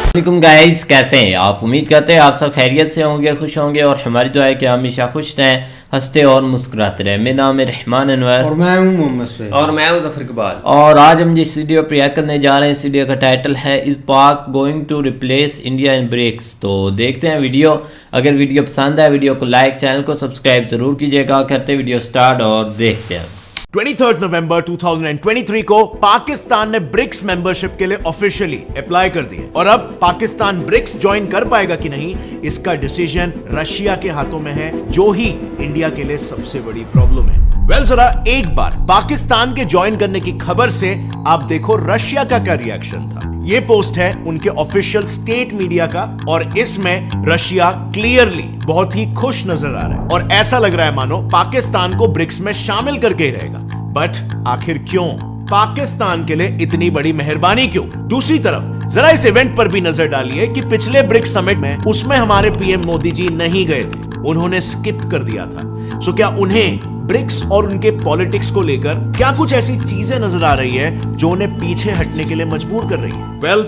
वालेकुम गाइस, कैसे हैं आप? उम्मीद करते हैं आप सब खैरियत से होंगे, खुश होंगे और हमारी दुआ है कि हमेशा खुश रहें, हंसते और मुस्कुराते रहें। मेरा नाम है रहमान अनवर और मैं हूं मोहम्मद सैयद और मैं हूं जफर इकबाल। और आज हम जिस वीडियो पर रिएक्ट करने जा रहे हैं, इस वीडियो का टाइटल है is Pak going to replace India in BRICS. तो देखते हैं वीडियो। अगर वीडियो पसंद आए वीडियो को लाइक, चैनल को सब्सक्राइब जरूर कीजिएगा। करते वीडियो स्टार्ट और देखते हैं। 23 नवंबर 2023 को पाकिस्तान ने ब्रिक्स मेंबरशिप के लिए ऑफिशियली अप्लाई कर दिया और अब पाकिस्तान ब्रिक्स ज्वाइन कर पाएगा कि नहीं, इसका डिसीजन रशिया के हाथों में है, जो ही इंडिया के लिए सबसे बड़ी प्रॉब्लम है। जरा एक बार पाकिस्तान के ज्वाइन करने की खबर से आप देखो रशिया का क्या रिएक्शन था। ये पोस्ट है उनके ऑफिशियल स्टेट मीडिया का और इसमें रशिया क्लियरली बहुत ही खुश नजर आ रहा है और ऐसा लग रहा है मानो पाकिस्तान को ब्रिक्स में शामिल करके ही रहेगा। बट आखिर क्यों? पाकिस्तान के लिए इतनी बड़ी मेहरबानी क्यों? दूसरी तरफ जरा इस इवेंट पर भी नजर डालिए कि पिछले ब्रिक्स समिट में उसमें हमारे पीएम मोदी जी नहीं गए थे, उन्होंने स्किप कर दिया था। सो क्या उन्हें ब्रिक्स और उनके पॉलिटिक्स को लेकर क्या कुछ ऐसी चीजें नजर आ रही है जो उन्हें पीछे हटने के लिए मजबूर कर रही है? वेल,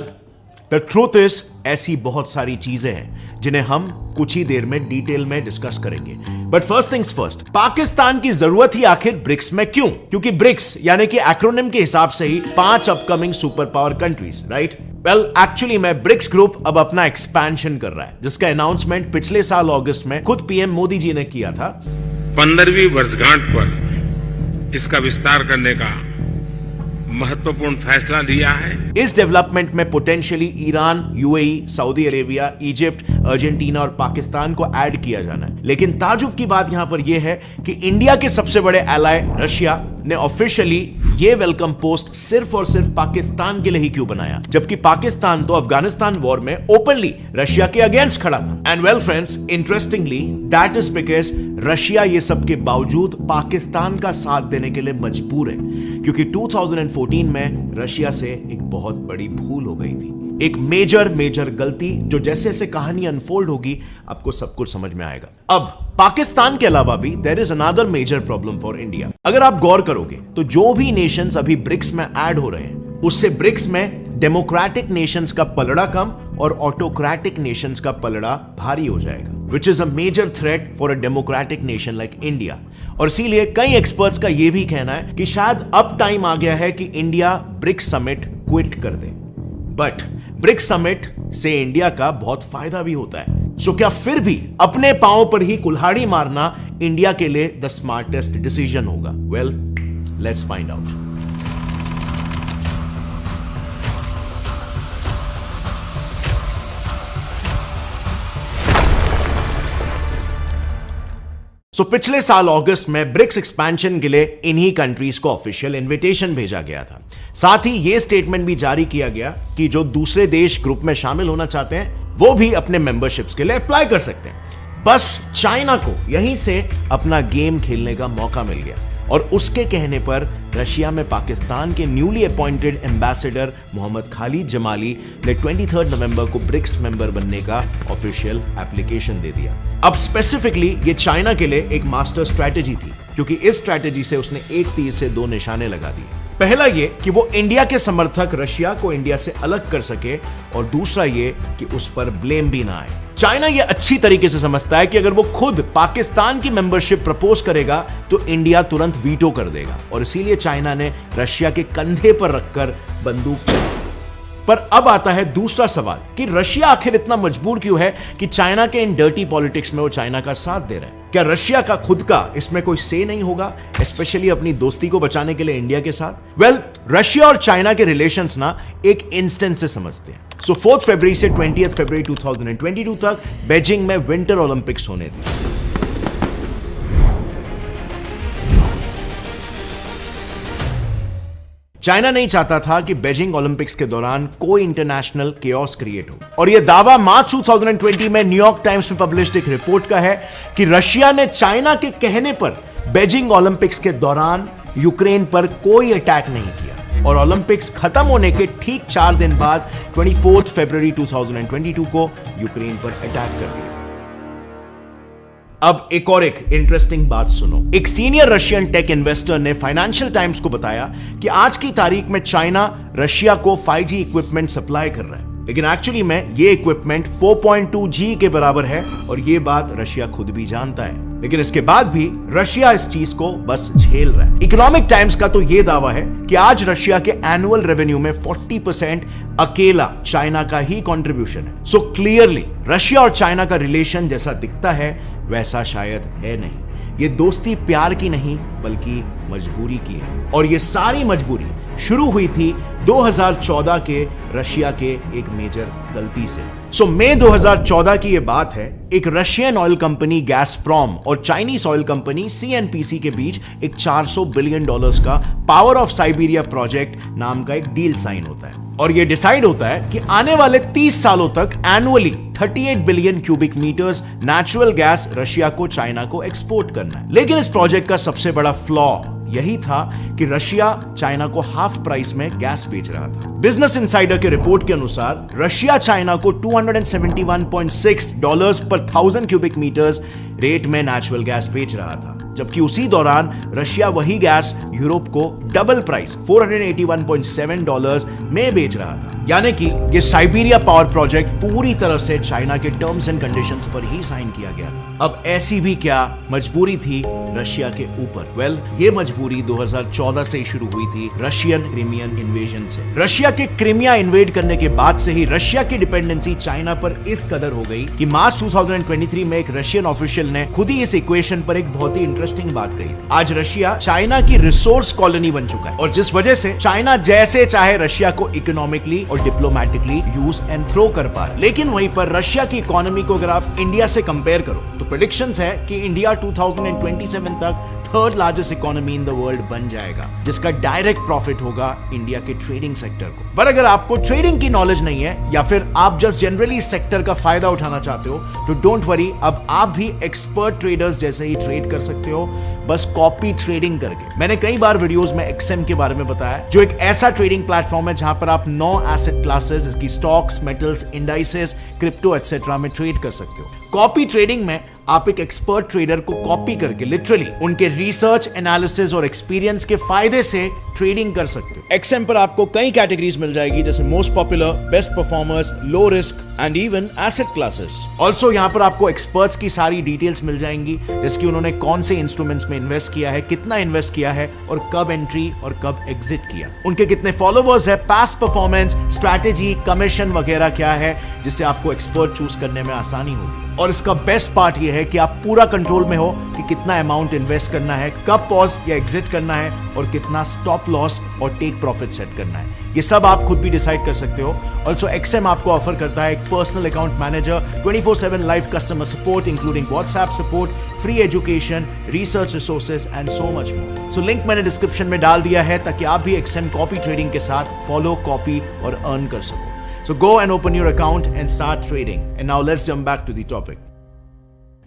द ट्रूथ इज ऐसी बहुत सारी चीजें हैं जिन्हें हम कुछ ही देर में डिटेल में डिस्कस करेंगे। But first things first, Pakistan की जरूरत ही आखिर ब्रिक्स में क्यों? क्योंकि ब्रिक्स यानी कि एक्रोनिम के हिसाब से ही 5 upcoming super power countries, right? Well, actually में ब्रिक्स ग्रुप अब अपना एक्सपेंशन कर रहा है, जिसका अनाउंसमेंट पिछले साल अगस्त में खुद पीएम मोदी जी ने किया था। 15वीं वर्षगांठ पर इसका विस्तार करने का महत्वपूर्ण फैसला लिया है। इस डेवलपमेंट में potentially Iran, UAE, Saudi Arabia, Egypt, Argentina और पाकिस्तान को ऐड किया जाना है। लेकिन ताजुब की बात यहां पर यह है कि इंडिया के सबसे बड़े एलाय रशिया ने ऑफिशियली ये वेलकम पोस्ट सिर्फ और सिर्फ पाकिस्तान के लिए ही क्यों बनाया, जबकि पाकिस्तान तो अफगानिस्तान वॉर में ओपनली रशिया के अगेंस्ट खड़ा था। And well friends, interestingly that is because Russia ये सब के बावजूद पाकिस्तान का साथ देने के लिए मजबूर है, क्योंकि 2014 में रशिया से एक बहुत बड़ी भूल हो गई थी, एक मेजर गलती, जो जैसे जैसे कहानी अनफोल्ड होगी आपको सब कुछ समझ में आएगा। अब पाकिस्तान के अलावा भी there is another major problem for India. अगर आप गौर करोगे तो जो भी नेशंस अभी ब्रिक्स में ऐड हो रहे हैं, उससे ब्रिक्स में डेमोक्रेटिक नेशंस का पलड़ा कम और ऑटोक्रेटिक नेशंस का पलड़ा भारी हो जाएगा, which is a major threat for a democratic nation like India. और इसीलिए कई एक्सपर्ट्स का यह भी कहना है कि शायद अब टाइम आ गया है कि इंडिया ब्रिक्स समिट क्विट कर दे। बट ब्रिक्स समिट से इंडिया का बहुत फायदा भी होता है। सो क्या फिर भी अपने पांव पर ही कुल्हाड़ी मारना इंडिया के लिए द स्मार्टेस्ट डिसीजन होगा? Well, let's find out. पिछले साल अगस्त में ब्रिक्स एक्सपेंशन के लिए इन्हीं कंट्रीज को ऑफिशियल इनविटेशन भेजा गया था। साथ ही यह स्टेटमेंट भी जारी किया गया कि जो दूसरे देश ग्रुप में शामिल होना चाहते हैं वो भी अपने मेंबरशिप्स के लिए अप्लाई कर सकते हैं। बस चाइना को यहीं से अपना गेम खेलने का मौका मिल गया और उसके कहने पर रशिया में पाकिस्तान के newly appointed ambassador Mohammad Khalid Jamali ने 23 नवंबर को ब्रिक्स मेंबर बनने का ऑफिशियल एप्लीकेशन दे दिया। अब स्पेसिफिकली ये चाइना के लिए एक मास्टर स्ट्रैटेजी थी, क्योंकि इस स्ट्रैटेजी से उसने एक तीर से 2 निशाने लगा दिए। पहला ये कि वो इंडिया के समर्थक रशिया को इंडिया से अलग कर सके और दूसरा ये कि उस पर ब्लेम भी ना आए। चाइना ये अच्छी तरीके से समझता है कि अगर वो खुद पाकिस्तान की मेंबरशिप प्रपोज करेगा तो इंडिया तुरंत वीटो कर देगा और इसीलिए चाइना ने रशिया के कंधे पर रखकर बंदूक चलाई। पर अब आता है दूसरा सवाल कि रशिया आखिर इतना मजबूर क्यों है कि चाइना के इन डर्टी पॉलिटिक्स में वो चाइना का साथ दे रहा है? क्या रशिया का खुद का इसमें कोई से नहीं होगा, स्पेशली अपनी दोस्ती को बचाने के लिए इंडिया के साथ? वेल, रशिया और चाइना के रिलेशंस ना एक इंस्टेंस से समझते हैं। 4 फरवरी से 20 फरवरी 2022 तक बीजिंग में विंटर ओलंपिक्स होने थे। चाइना नहीं चाहता था कि बीजिंग ओलंपिक्स के दौरान कोई इंटरनेशनल केओस क्रिएट हो और यह दावा मार्च 2020 में न्यूयॉर्क टाइम्स में पब्लिश्ड एक रिपोर्ट का है कि रशिया ने चाइना के कहने पर बीजिंग ओलंपिक्स के दौरान यूक्रेन पर कोई अटैक नहीं किया और ओलंपिक्स खत्म होने के ठीक 4 दिन बाद 24 फरवरी 2022 को यूक्रेन पर अटैक कर दिया। अब एक इंटरेस्टिंग बात सुनो। एक सीनियर रशियन टेक इन्वेस्टर ने फाइनेंशियल टाइम्स को बताया कि आज की तारीख में चाइना रशिया को 5G इक्विपमेंट सप्लाई कर रहा है, लेकिन एक्चुअली में ये इक्विपमेंट 4.2G के बराबर है और ये बात रशिया खुद भी जानता है। लेकिन इसके बाद भी रशिया इस चीज को बस झेल रहा है। इकोनॉमिक टाइम्स का तो ये दावा है कि आज रशिया के एनुअल रेवेन्यू में 40% अकेला चाइना का ही कंट्रीब्यूशन है। सो क्लियरली रशिया और चाइना का रिलेशन जैसा दिखता है वैसा शायद है नहीं। ये दोस्ती प्यार की नहीं बल्कि मजबूरी की है, और ये सारी मजबूरी शुरू हुई थी 2014 के रशिया के एक मेजर गलती से। सो मई 2014 की ये बात है। एक रशियन ऑयल कंपनी गैसप्रॉम और चाइनीज ऑयल कंपनी CNPC के बीच एक $400 बिलियन का पावर ऑफ साइबेरिया प्रोजेक्ट नाम का एक डील साइन होता है, और ये डिसाइड होता है कि आने वाले 30 सालों तक annually 38 billion cubic metres natural gas Russia को चाइना को एक्सपोर्ट करना है। लेकिन इस प्रोजेक्ट का सबसे बड़ा फ्लॉ यही था कि रशिया चाइना को हाफ प्राइस में गैस बेच रहा था। बिजनेस इनसाइडर के रिपोर्ट के अनुसार रशिया चाइना को $271.6 पर 1000 क्यूबिक मीटर्स रेट में नेचुरल गैस बेच रहा था, जबकि उसी दौरान रशिया वही गैस यूरोप को डबल प्राइस $481.7 में बेच रहा था। यानी कि ये साइबेरिया पावर प्रोजेक्ट पूरी तरह से चाइना के टर्म्स एंड कंडीशंस पर ही साइन किया गया था। अब ऐसी भी क्या मजबूरी थी रशिया के ऊपर? वेल, ये मजबूरी 2014 से शुरू हुई थी रशियन क्रीमियन इन्वेजन से। रशिया के क्रीमिया इन्वेड करने के बाद से ही रशिया की डिपेंडेंसी चाइना पर इस कदर हो गई कि मार्च 2023 में एक रशियन ऑफिशियल ने खुद ही इस इक्वेशन पर एक बहुत ही इंटरेस्टिंग बात कही थी। आज रशिया चाइना की रिसोर्स कॉलोनी बन चुका है, और जिस वजह से चाइना जैसे चाहे रशिया को इकोनॉमिकली और डिप्लोमेटिकली यूज एंड थ्रो कर पा रहा है। लेकिन वहीं पर रशिया की इकोनॉमी को अगर आप इंडिया से कंपेयर करो तो प्रेडिक्शंस है कि इंडिया 2027 तक third largest economy in the world बन जाएगा, जिसका डायरेक्ट प्रॉफिट होगा इंडिया के ट्रेडिंग सेक्टर को। पर अगर आपको ट्रेडिंग की नॉलेज नहीं है या फिर आप जस्ट जनरली इस सेक्टर का फायदा उठाना चाहते हो तो डोंट वरी, अब आप भी एक्सपर्ट ट्रेडर्स जैसे ही ट्रेड कर सकते हो, बस कॉपी ट्रेडिंग करके। मैंने कई बार वीडियोस में XM के बारे में बताया, जो एक ऐसा ट्रेडिंग प्लेटफॉर्म है जहां पर आप 9 एसेट क्लासेस इसकी stocks, metals, indices, crypto etcetera में ट्रेड कर सकते हो। कॉपी ट्रेडिंग में आप एक एक्सपर्ट ट्रेडर को कॉपी करके लिटरली उनके रिसर्च, एनालिसिस और एक्सपीरियंस के फायदे से ट्रेडिंग कर सकते हो। XM पर आपको कई कैटेगरीज मिल जाएगी, जैसे most popular, best performers, low risk and even asset classes. Also यहाँ पर आपको एक्सपर्ट्स की सारी डिटेल्स मिल जाएंगी, जैसे कि उन्होंने कौन से इंस्ट्रूमेंट्स में इन्वेस्ट किया है, कितना इन्वेस्ट किया है और कब एंट्री और कब एग्जिट किया, उनके कितने फॉलोवर्स है, पास्ट परफॉर्मेंस, स्ट्रैटेजी, कमीशन वगैरह क्या है, जिससे आपको एक्सपर्ट चूज करने में आसानी होगी। और इसका बेस्ट पार्ट यह है कि आप पूरा कंट्रोल में हो कि कितना अमाउंट इन्वेस्ट करना है, कब पॉज या एग्जिट करना है और कितना स्टॉप लॉस और टेक प्रॉफिट सेट करना है। ये सब आप खुद भी डिसाइड कर सकते हो। ऑल्सो XM आपको ऑफर करता है एक personal account manager, 24/7 live customer support including WhatsApp support, free education, research resources and so much more. So link मैंने डिस्क्रिप्शन में डाल दिया है ताकि आप भी XM कॉपी ट्रेडिंग के साथ फॉलो, कॉपी और अर्न कर सको। So go and open your account and start trading. And now let's jump back to the topic.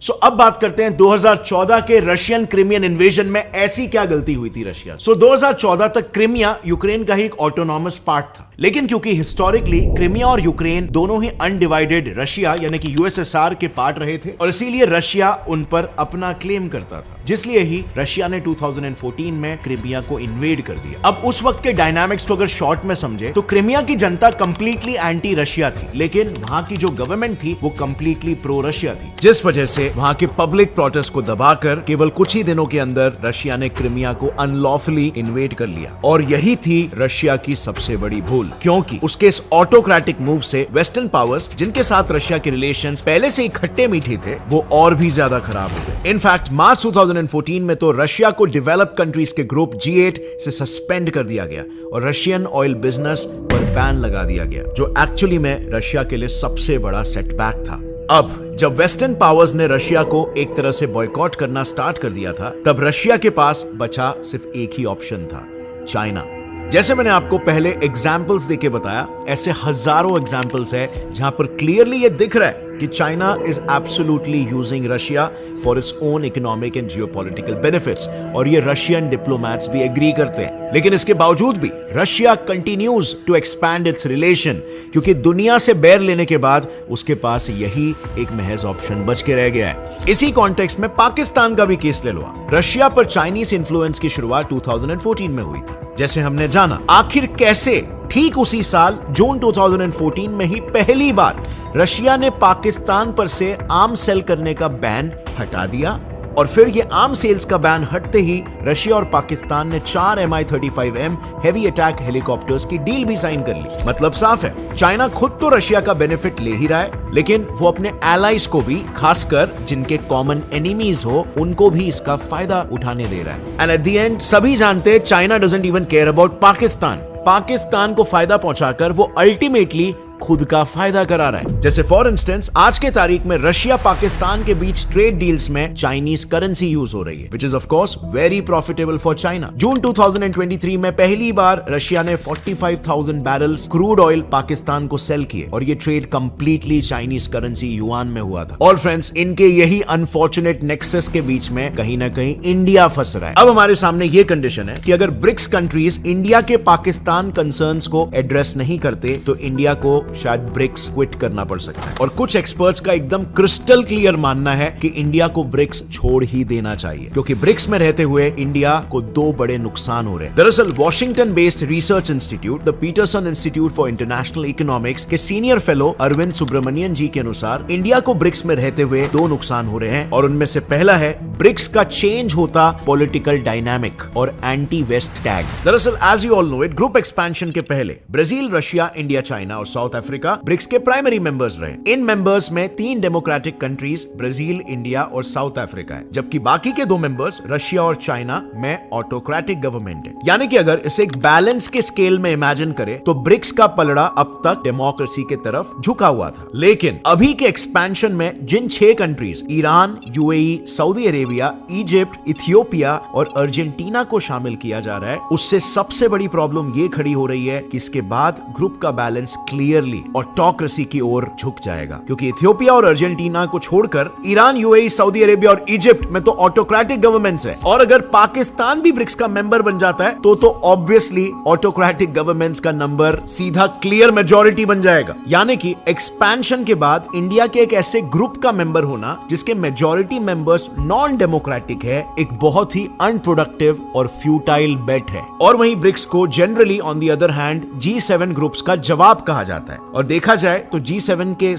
So अब बात करते हैं 2014 के रशियन क्रीमियन इन्वेजन में ऐसी क्या गलती हुई थी रशिया। 2014 तक क्रीमिया यूक्रेन का ही एक ऑटोनॉमस पार्ट था, लेकिन क्योंकि हिस्टोरिकली क्रीमिया और यूक्रेन दोनों ही अनडिवाइडेड रशिया यानी कि USSR के पार्ट रहे थे, और इसीलिए रशिया उन पर अपना क्लेम करता था, जिसलिए ही रशिया ने 2014 में क्रीमिया को इन्वेड कर दिया। अब उस वक्त के डायनामिक्स को अगर शॉर्ट में समझे तो क्रीमिया की जनता कंप्लीटली एंटी रशिया थी, लेकिन वहां की जो गवर्नमेंट थी वो कंप्लीटली प्रो रशिया थी, जिस वजह से वहां के पब्लिक प्रोटेस्ट को दबाकर केवल कुछ ही दिनों के अंदर रशिया ने क्रीमिया को अनलॉफुली इन्वेड कर लिया। और यही थी रशिया की सबसे बड़ी भूल, क्योंकि उसके इस ऑटोक्रेटिक मूव से वेस्टर्न पावर्स, जिनके साथ रशिया के रिलेशंस पहले से ही खट्टे मीठे थे, वो और भी ज्यादा खराब हो गए। इनफैक्ट मार्च 2014 में तो रशिया को डेवलप्ड कंट्रीज के ग्रुप G8 से सस्पेंड कर दिया गया और रशियन ऑयल बिजनेस पर बैन लगा दिया गया, जो एक्चुअली में रशिया के लिए सबसे बड़ा सेटबैक था। अब जब वेस्टर्न पावर्स ने रशिया को एक तरह से बॉयकॉट करना स्टार्ट कर दिया था, तब रशिया के पास बचा सिर्फ एक ही ऑप्शन था, चाइना। जैसे मैंने आपको पहले एग्जाम्पल्स देके बताया, ऐसे हजारों एग्जाम्पल्स है जहां पर क्लियरली ये दिख रहा है कि China is absolutely using Russia for its own economic and geopolitical benefits, और ये रशियन डिप्लोमैट्स भी एग्री करते हैं। लेकिन इसके बावजूद भी Russia continues to expand its relation, क्योंकि दुनिया से बैर लेने के बाद उसके पास यही एक महज ऑप्शन बच के रह गया है। इसी कॉन्टेक्स्ट में पाकिस्तान का भी केस ले लो। रशिया पर चाइनीज इन्फ्लुएंस की शुरुआत 2014 में हुई थी, जैसे हमने जाना। आखिर कैसे? ठीक उसी साल जून 2014 में ही पहली बार रशिया ने पाकिस्तान पर से आर्म सेल करने का बैन हटा दिया, और फिर ये आर्म सेल्स का बैन हटते ही रशिया और पाकिस्तान ने 4 Mi-35M हेवी अटैक हेलीकॉप्टर्स की डील भी साइन कर ली। मतलब साफ है, चाइना खुद तो रशिया का बेनिफिट ले ही रहा है, लेकिन वो अपने एलाइज को भी, खासकर जिनके कॉमन एनिमीज हो, उनको भी इसका फायदा उठाने दे रहा है। एंड एट द एंड सभी जानते हैं China doesn't even care about Pakistan को फायदा पहुंचाकर वो अल्टीमेटली खुद का फायदा करा रहा है। जैसे फॉर इंस्टेंस आज के तारीख में रशिया पाकिस्तान के बीच ट्रेड डील्स में चाइनीज करेंसी यूज हो रही है, which is of course very profitable for China. जून 2023 में पहली बार रशिया ने 45,000 बैरल्स क्रूड ऑयल पाकिस्तान को सेल किए, और ये trade completely Chinese currency yuan में हुआ था। और फ्रेंड्स, इनके यही अनफॉर्चुनेट नेक्सस के बीच में कहीं ना कहीं इंडिया फंस रहा है। अब हमारे सामने ये कंडीशन है कि अगर ब्रिक्स कंट्रीज इंडिया के पाकिस्तान कंसर्न्स को एड्रेस नहीं करते तो इंडिया को शायद ब्रिक्स क्विट करना पड़ सकता है। और कुछ एक्सपर्ट्स का एकदम क्रिस्टल क्लियर मानना है कि इंडिया को ब्रिक्स छोड़ ही देना चाहिए, क्योंकि ब्रिक्स में रहते हुए इंडिया को 2 बड़े नुकसान हो रहे हैं। दरअसल Washington based research institute, the Peterson Institute for International Economics के सीनियर फेलो अरविंद सुब्रमण्यन जी के अनुसार इंडिया को ब्रिक्स में रहते हुए 2 नुकसान हो रहे हैं, और उनमें से पहला है ब्रिक्स का चेंज होता पॉलिटिकल डायनामिक और एंटी वेस्ट टैग। दरअसल as you all know it, group expansion के पहले ब्राजील, रशिया, इंडिया, चाइना और साउथ अफ्रीका ब्रिक्स के प्राइमरी मेंबर्स रहे। इन मेंबर्स में 3 डेमोक्रेटिक कंट्रीज ब्राजील, इंडिया और साउथ अफ्रीका है, जबकि बाकी के 2 मेंबर्स रशिया और चाइना में ऑटोक्रेटिक गवर्नमेंट है। यानी कि अगर इसे एक बैलेंस के स्केल में इमेजिन करें तो ब्रिक्स का पलड़ा अब तक डेमोक्रेसी के तरफ झुका हुआ था। लेकिन अभी के एक्सपेंशन में जिन 6 countries Iran, UAE, Saudi Arabia, Egypt, Ethiopia और अर्जेंटीना को शामिल किया जा रहा है, उससे सबसे बड़ी प्रॉब्लम ये खड़ी हो रही है कि इसके बाद ग्रुप का बैलेंस क्लियरली ऑटोक्रेसी की ओर झुक जाएगा, क्योंकि इथियोपिया और अर्जेंटीना को छोड़कर ईरान, यूएई, सऊदी अरेबिया और इजिप्ट में तो ऑटोक्रेटिक गवर्नमेंट्स है, और अगर पाकिस्तान भी ब्रिक्स का मेंबर बन जाता है तो ऑब्वियसली ऑटोक्रेटिक गवर्नमेंट्स का नंबर सीधा क्लियर मेजॉरिटी बन जाएगा। यानी कि एक्सपेंशन के बाद इंडिया के एक ऐसे ग्रुप का मेंबर होना जिसके मेजॉरिटी मेंबर्स नॉन डेमोक्रेटिक है, एक बहुत ही अनप्रोडक्टिव और फ्यूटाइल बेट है। और वहीं ब्रिक्स को generally on the other hand G7 groups का जवाब कहा जाता है, और देखा जाए तो G7 के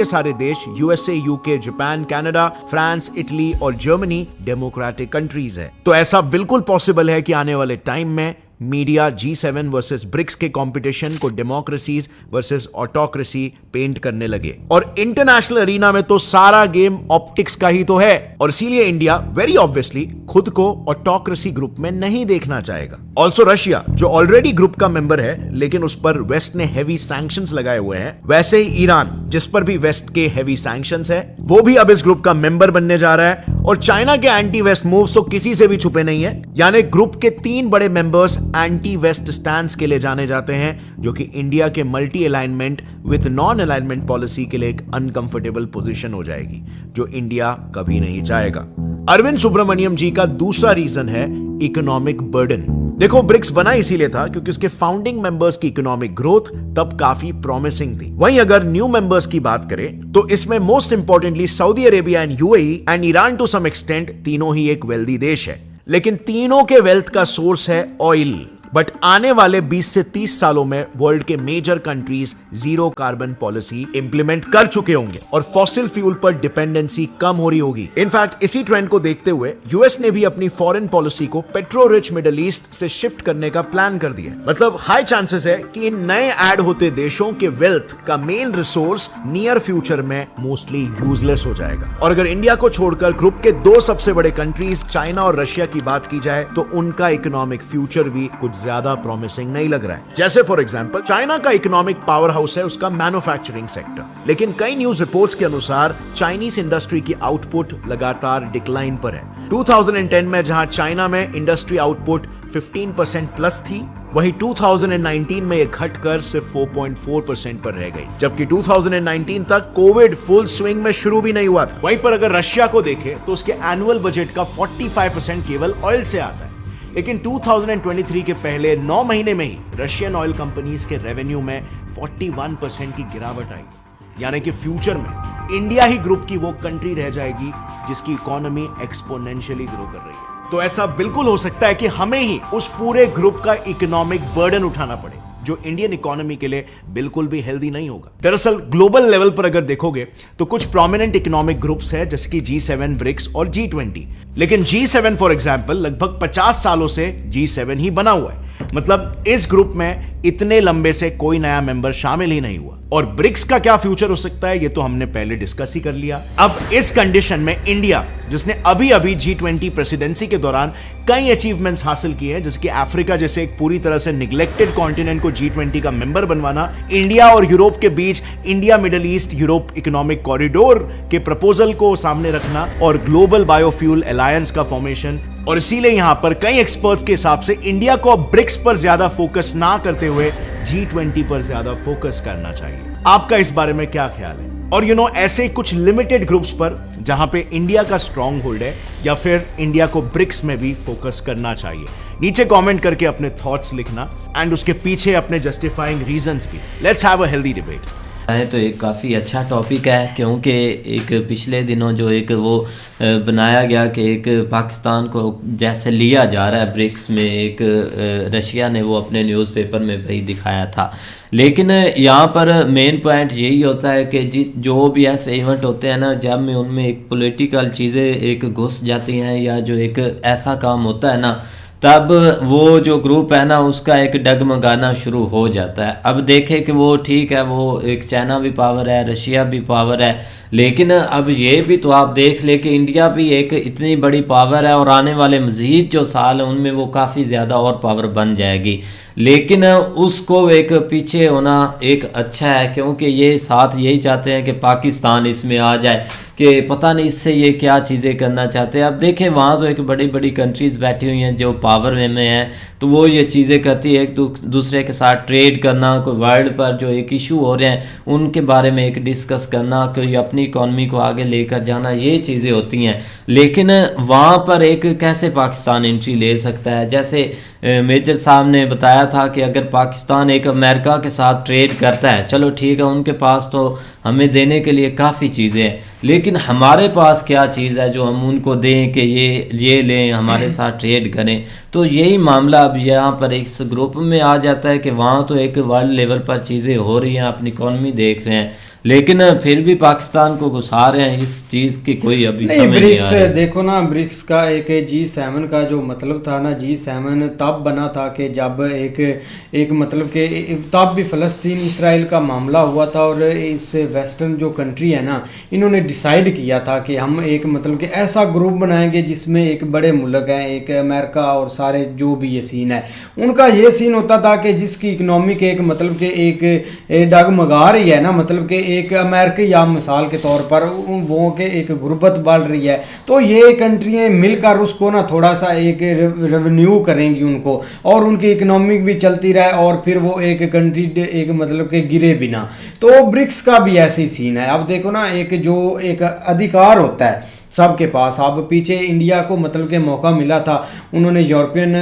सारे देश USA, UK, Japan, Canada, France, Italy और जर्मनी डेमोक्रेटिक कंट्रीज है। तो ऐसा बिल्कुल पॉसिबल है कि आने वाले टाइम में मीडिया G7 वर्सेस ब्रिक्स के कंपटीशन को डेमोक्रेसीज वर्सेस ऑटोक्रेसी पेंट करने लगे, और इंटरनेशनल अरीना में तो सारा गेम ऑप्टिक्स का ही तो है, और इसीलिए इंडिया वेरी ऑब्वियसली खुद को ऑटोक्रेसी ग्रुप में नहीं देखना चाहेगा। ऑल्सो रशिया, जो ऑलरेडी ग्रुप का मेंबर है लेकिन उस पर वेस्ट ने हेवी सैंक्शंस लगाए हुए हैं, वैसे ही ईरान, जिस पर भी वेस्ट के हेवी सैंक्शंस है, वो भी अब इस ग्रुप का मेंबर बनने जा रहा है, और चाइना के एंटी वेस्ट मूव्स तो किसी से भी छुपे नहीं है। यानी ग्रुप के 3 बड़े मेंबर्स एंटी वेस्ट स्टैंड्स के लिए जाने जाते हैं, जो कि इंडिया के multi alignment with non alignment policy के लिए एक अनकंफर्टेबल पोजीशन हो जाएगी, जो इंडिया कभी नहीं चाहेगा। अरविंद सुब्रमण्यम जी का दूसरा रीजन है इकोनॉमिक बर्डन। देखो, ब्रिक्स बना इसीलिए था क्योंकि उसके फाउंडिंग मेंबर्स की इकोनॉमिक ग्रोथ तब काफी प्रॉमिसिंग थी। वहीं अगर न्यू मेंबर्स की बात करें तो इसमें most importantly Saudi Arabia and UAE and Iran to some extent तीनों ही एक वेल्दी देश है, लेकिन तीनों के वेल्थ का सोर्स है ऑयल। बट आने वाले 20 से 30 सालों में वर्ल्ड के major countries zero carbon policy implement कर चुके होंगे और फॉसिल फ्यूल पर डिपेंडेंसी कम हो रही होगी। इनफैक्ट इसी ट्रेंड को देखते हुए यूएस ने भी अपनी फॉरेन पॉलिसी को पेट्रो रिच मिडिल ईस्ट से शिफ्ट करने का प्लान कर दिया। मतलब हाई चांसेस है कि इन नए ऐड होते देशों के वेल्थ का मेन रिसोर्स नियर फ्यूचर में मोस्टली यूजलेस हो जाएगा। और अगर इंडिया को छोड़कर ग्रुप के 2 सबसे बड़े कंट्रीज चाइना और रशिया की बात की जाए तो उनका इकोनॉमिक फ्यूचर भी कुछ ज्यादा प्रॉमिसिंग नहीं लग रहा है। जैसे फॉर एग्जांपल चाइना का इकोनॉमिक पावर हाउस है उसका मैन्युफैक्चरिंग सेक्टर, लेकिन कई न्यूज रिपोर्ट्स के अनुसार चाइनीज इंडस्ट्री की आउटपुट लगातार डिक्लाइन पर है। 2010 में जहां चाइना में इंडस्ट्री आउटपुट 15% प्लस थी, वही 2019 में ये घटकर सिर्फ 4.4% पर रह गई, जबकि 2019 तक कोविड फुल स्विंग में शुरू भी नहीं हुआ था। वहीं पर अगर रशिया को देखें तो उसके एनुअल बजट का 45% केवल ऑयल से आता है, लेकिन 2023 के पहले 9 महीने में ही रशियन ऑयल कंपनीज के रेवेन्यू में 41% की गिरावट आई, यानी कि फ्यूचर में इंडिया ही ग्रुप की वो कंट्री रह जाएगी जिसकी इकोनॉमी एक्सपोनेंशियली ग्रो कर रही है। तो ऐसा बिल्कुल हो सकता है कि हमें ही उस पूरे ग्रुप का इकोनॉमिक बर्डन उठाना पड़े, जो इंडियन इकोनॉमी के लिए बिल्कुल भी हेल्दी नहीं होगा। दरअसल ग्लोबल लेवल पर अगर देखोगे तो कुछ प्रोमिनेंट इकोनॉमिक ग्रुप्स हैं, जैसे कि G7, ब्रिक्स और G20, लेकिन G7 फॉर एग्जांपल लगभग 50 सालों से G7 ही बना हुआ है, मतलब इस ग्रुप में इतने लंबे से कोई नया मेंबर शामिल ही नहीं हुआ। और ब्रिक्स का क्या फ्यूचर हो सकता है ये तो हमने पहले डिस्कस ही कर लिया। अब इस कंडीशन में इंडिया, जिसने अभी अभी G20 प्रेसिडेंसी के दौरान कई अचीवमेंट्स हासिल किए हैं, जैसे कि अफ्रीका जैसे एक पूरी तरह से निग्लेक्टेड कॉन्टिनेंट को G20 का मेंबर बनवाना, इंडिया और यूरोप के बीच India Middle East Europe economic corridor के प्रपोजल को सामने रखना और ग्लोबल बायोफ्यूल अलायंस का फॉर्मेशन। और इसीलिए यहां पर कई एक्सपर्ट्स के हिसाब से इंडिया को ब्रिक्स पर ज्यादा फोकस ना करते हुए G20 पर ज्यादा फोकस करना चाहिए। आपका इस बारे में क्या ख्याल है? और ऐसे कुछ लिमिटेड ग्रुप्स पर जहां पे इंडिया का स्ट्रॉन्ग होल्ड है, या फिर इंडिया को ब्रिक्स में भी फोकस करना चाहिए? नीचे कमेंट करके अपने थॉट्स लिखना एंड उसके पीछे अपने जस्टिफाइंग रीजंस भी। Let's have a healthy debate. है तो एक काफ़ी अच्छा टॉपिक है, क्योंकि एक पिछले दिनों जो एक वो बनाया गया कि एक पाकिस्तान को जैसे लिया जा रहा है ब्रिक्स में, एक रशिया ने वो अपने न्यूज़पेपर में वही दिखाया था। लेकिन यहाँ पर मेन पॉइंट यही होता है कि जो भी ऐसे इवेंट होते हैं ना, जब में उनमें एक पॉलिटिकल चीज़ें एक घुस जाती हैं, या जो एक ऐसा काम होता है ना, तब वो जो ग्रुप है ना उसका एक डगमगाना शुरू हो जाता है। अब देखें कि वो ठीक है, वो एक चाइना भी पावर है, रशिया भी पावर है, लेकिन अब ये भी तो आप देख ले कि इंडिया भी एक इतनी बड़ी पावर है और आने वाले मज़ीद जो साल हैं उनमें वो काफ़ी ज़्यादा और पावर बन जाएगी। लेकिन उसको एक पीछे होना एक अच्छा है, क्योंकि ये साथ यही चाहते हैं कि पाकिस्तान इसमें आ जाए, कि पता नहीं इससे ये क्या चीज़ें करना चाहते हैं। अब देखें वहाँ तो एक बड़ी बड़ी कंट्रीज़ बैठी हुई हैं जो पावर में हैं, तो वो ये चीज़ें करती है एक दूसरे के साथ ट्रेड करना, कोई वर्ल्ड पर जो एक इशू हो रहे हैं उनके बारे में एक डिस्कस करना, कोई अपनी इकॉनमी को आगे लेकर जाना, ये चीज़ें होती हैं। लेकिन वहाँ पर एक कैसे पाकिस्तान एंट्री ले सकता है? जैसे मेजर साहब ने बताया था कि अगर पाकिस्तान एक अमेरिका के साथ ट्रेड करता है, चलो ठीक है, उनके पास तो हमें देने के लिए काफ़ी चीज़ें हैं, लेकिन हमारे पास क्या चीज़ है जो हम उनको दें कि ये लें, हमारे साथ ट्रेड करें? तो यही मामला अब यहाँ पर इस ग्रुप में आ जाता है कि वहाँ तो एक वर्ल्ड लेवल पर चीज़ें हो रही हैं, अपनी इकॉनमी देख रहे हैं, लेकिन फिर भी पाकिस्तान को घुसा रहे हैं। इस चीज़ की कोई अभी समझ नहीं आ रही। देखो ना, ब्रिक्स का एक G7 का जो मतलब था ना, G7 तब बना था कि जब एक मतलब कि तब भी फ़लस्तीन इसराइल का मामला हुआ था, और इस वेस्टर्न जो कंट्री है ना, इन्होंने डिसाइड किया था कि हम एक मतलब कि ऐसा ग्रुप बनाएंगे जिसमें एक बड़े मुल्क हैं, एक अमेरिका और सारे जो भी ये सीन है, उनका ये सीन होता था कि जिसकी इकनॉमी के एक मतलब कि एक डगमगा रही है ना, मतलब कि एक अमेरिका या मिसाल के तौर पर वो के एक गुर्बत बढ़ रही है, तो ये कंट्रियाँ मिलकर उसको ना थोड़ा सा एक रेवेन्यू करेंगी उनको, और उनकी इकोनॉमिक भी चलती रहे, और फिर वो एक कंट्री एक मतलब के गिरे बिना। तो ब्रिक्स का भी ऐसे ही सीन है। अब देखो ना, एक जो एक अधिकार होता है सबके पास, अब पीछे इंडिया को मतलब के मौका मिला था, उन्होंने यूरोपियन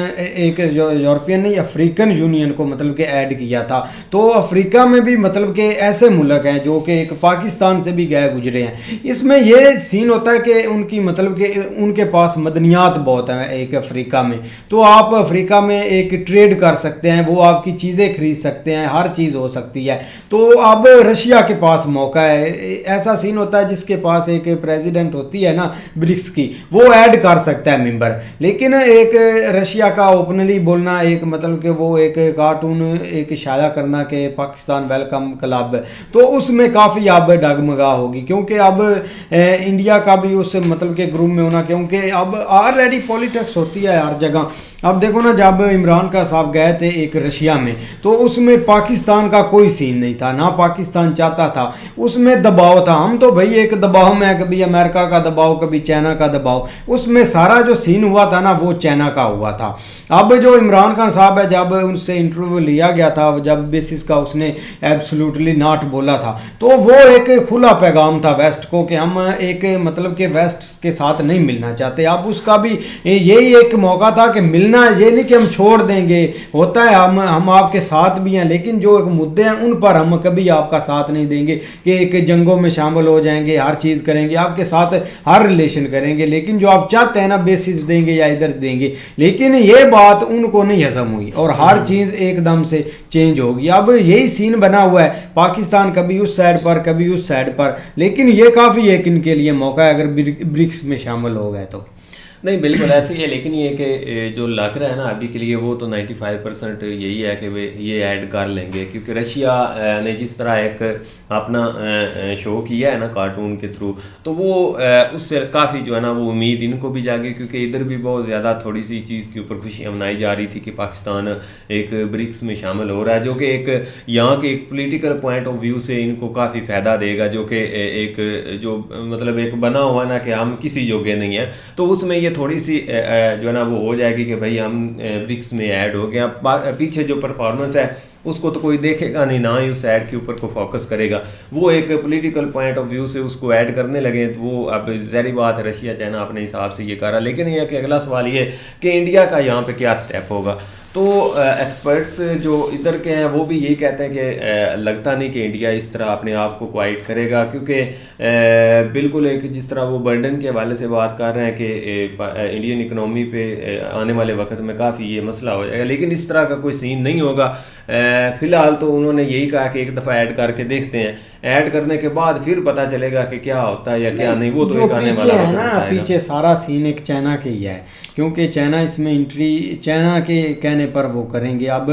नहीं अफ्रीकन यूनियन को मतलब के ऐड किया था। तो अफ्रीका में भी मतलब के ऐसे मुल्क हैं जो कि एक पाकिस्तान से भी गए गुजरे हैं। इसमें ये सीन होता है कि उनकी मतलब के उनके पास मदनियात बहुत हैं एक अफ्रीका में, तो आप अफ्रीका में एक ट्रेड कर सकते हैं, वो आपकी चीज़ें खरीद सकते हैं, हर चीज़ हो सकती है। तो अब रशिया के पास मौका है, ऐसा सीन होता है जिसके पास एक प्रेसिडेंट होती है ब्रिक्स की, वो ऐड कर सकता है मेंबर। लेकिन एक रशिया का ओपनली बोलना, एक मतलब कि वो एक कार्टून एक शाया करना कि पाकिस्तान वेलकम क्लब, तो उसमें काफ़ी अब डगमगा होगी, क्योंकि अब इंडिया का भी उस मतलब के ग्रुप में होना, क्योंकि अब ऑलरेडी पॉलिटिक्स होती है हर जगह। अब देखो ना, जब इमरान खान साहब गए थे एक रशिया में, तो उसमें पाकिस्तान का कोई सीन नहीं था, ना पाकिस्तान चाहता था, उसमें दबाव था। हम तो भाई एक दबाव में, कभी अमेरिका का दबाव, कभी चाइना का दबाव, उसमें सारा जो सीन हुआ था ना वो चाइना का हुआ था। अब जो इमरान खान साहब है, जब उनसे इंटरव्यू लिया गया था, जब बेसिस का उसने एब्सोल्युटली नॉट बोला था, तो वो एक खुला पैगाम था वेस्ट को कि हम एक मतलब कि वेस्ट के साथ नहीं मिलना चाहते। अब उसका भी यही एक मौका था कि मिलना, ये नहीं कि हम छोड़ देंगे, होता है हम आपके साथ भी हैं, लेकिन जो एक मुद्दे हैं उन पर हम कभी आपका साथ नहीं देंगे कि एक जंगों में शामिल हो जाएंगे, हर चीज़ करेंगे, आपके साथ हर रिलेशन करेंगे, लेकिन जो आप चाहते हैं ना बेसिस देंगे या इधर देंगे। लेकिन ये बात उनको नहीं हजम हुई और हर चीज़ एकदम से चेंज होगी। अब यही सीन बना हुआ है, पाकिस्तान कभी उस साइड पर, कभी उस साइड पर, लेकिन ये काफ़ी एक इनके लिए मौका है अगर ब्रिक्स में शामिल हो गए तो। नहीं, बिल्कुल ऐसे ही है, लेकिन ये कि जो लग रहा है ना अभी के लिए, वो तो 95% यही है कि वे ये ऐड कर लेंगे, क्योंकि रशिया ने जिस तरह एक अपना शो किया है ना कार्टून के थ्रू, तो वो उससे काफ़ी जो है ना वो उम्मीद इनको भी जागे, क्योंकि इधर भी बहुत ज़्यादा थोड़ी सी चीज़ के ऊपर खुशियाँ मनाई जा रही थी कि पाकिस्तान एक ब्रिक्स में शामिल हो रहा है, जो कि एक यहाँ के एक पोलिटिकल पॉइंट ऑफ व्यू से इनको काफ़ी फ़ायदा देगा, जो कि एक जो मतलब एक बना हुआ ना कि हम किसी योग्य नहीं है, तो उसमें ये थोड़ी सी जो है ना वो हो जाएगी कि भाई हम ब्रिक्स में ऐड हो गया। पीछे जो परफॉर्मेंस है उसको तो कोई देखेगा नहीं, ना ही उस ऐड के ऊपर को फोकस करेगा, वो एक पॉलिटिकल पॉइंट ऑफ व्यू से उसको ऐड करने लगे, तो वो अब ज़ाहिर बात है रशिया चाइना अपने हिसाब से ये कर रहा। लेकिन यह कि अगला सवाल ये कि इंडिया का यहाँ पे क्या स्टेप होगा। तो एक्सपर्ट्स जो इधर के हैं वो भी यही कहते हैं कि लगता नहीं कि इंडिया इस तरह अपने आप को क्वाइट करेगा, क्योंकि बिल्कुल एक जिस तरह वो बर्डन के हवाले से बात कर रहे हैं कि इंडियन इकनॉमी पे आने वाले वक्त में काफ़ी ये मसला हो जाएगा, लेकिन इस तरह का कोई सीन नहीं होगा। फ़िलहाल तो उन्होंने यही कहा कि एक दफ़ा ऐड करके देखते हैं, ऐड करने के बाद फिर पता चलेगा कि क्या होता है या क्या नहीं, वो तो एक आने वाला है ना। पीछे सारा सीन एक चाइना के ही है, क्योंकि चाइना इसमें एंट्री चाइना के कहने पर वो करेंगे। अब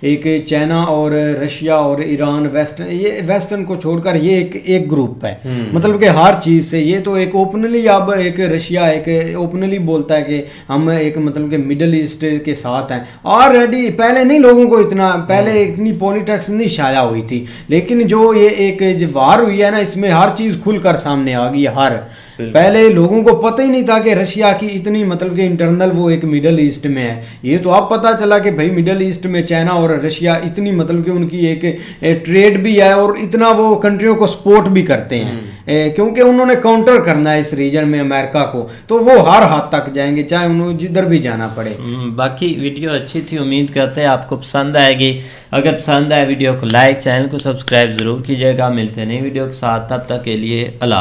एक चाइना और रशिया और ईरान ये वेस्टर्न को छोड़कर ये एक ग्रुप है, मतलब कि हर चीज़ से ये तो एक ओपनली, अब एक रशिया एक ओपनली बोलता है कि हम एक मतलब कि मिडल ईस्ट के साथ हैं ऑलरेडी। पहले नहीं लोगों को इतना, पहले इतनी पॉलिटिक्स नहीं छाया हुई थी, लेकिन जो ये एक जो वार हुई है ना, इसमें हर चीज़ खुलकर सामने आ गई। पहले लोगों को पता ही नहीं था कि रशिया की इतनी मतलब कि इंटरनल वो एक मिडल ईस्ट में है। ये तो अब पता चला कि भाई मिडल ईस्ट में चाइना और रशिया इतनी मतलब कि उनकी एक ट्रेड भी है और इतना वो कंट्रियों को सपोर्ट भी करते हैं, क्योंकि उन्होंने काउंटर करना है इस रीजन में अमेरिका को, तो वो हर हद तक जाएंगे चाहे उन्हें जिधर भी जाना पड़े। बाकी वीडियो अच्छी थी, उम्मीद करते हैं आपको पसंद आएगी। अगर पसंद आए वीडियो को लाइक, चैनल को सब्सक्राइब ज़रूर कीजिएगा। मिलते हैं नई वीडियो के साथ, तब तक के लिए अल्लाह।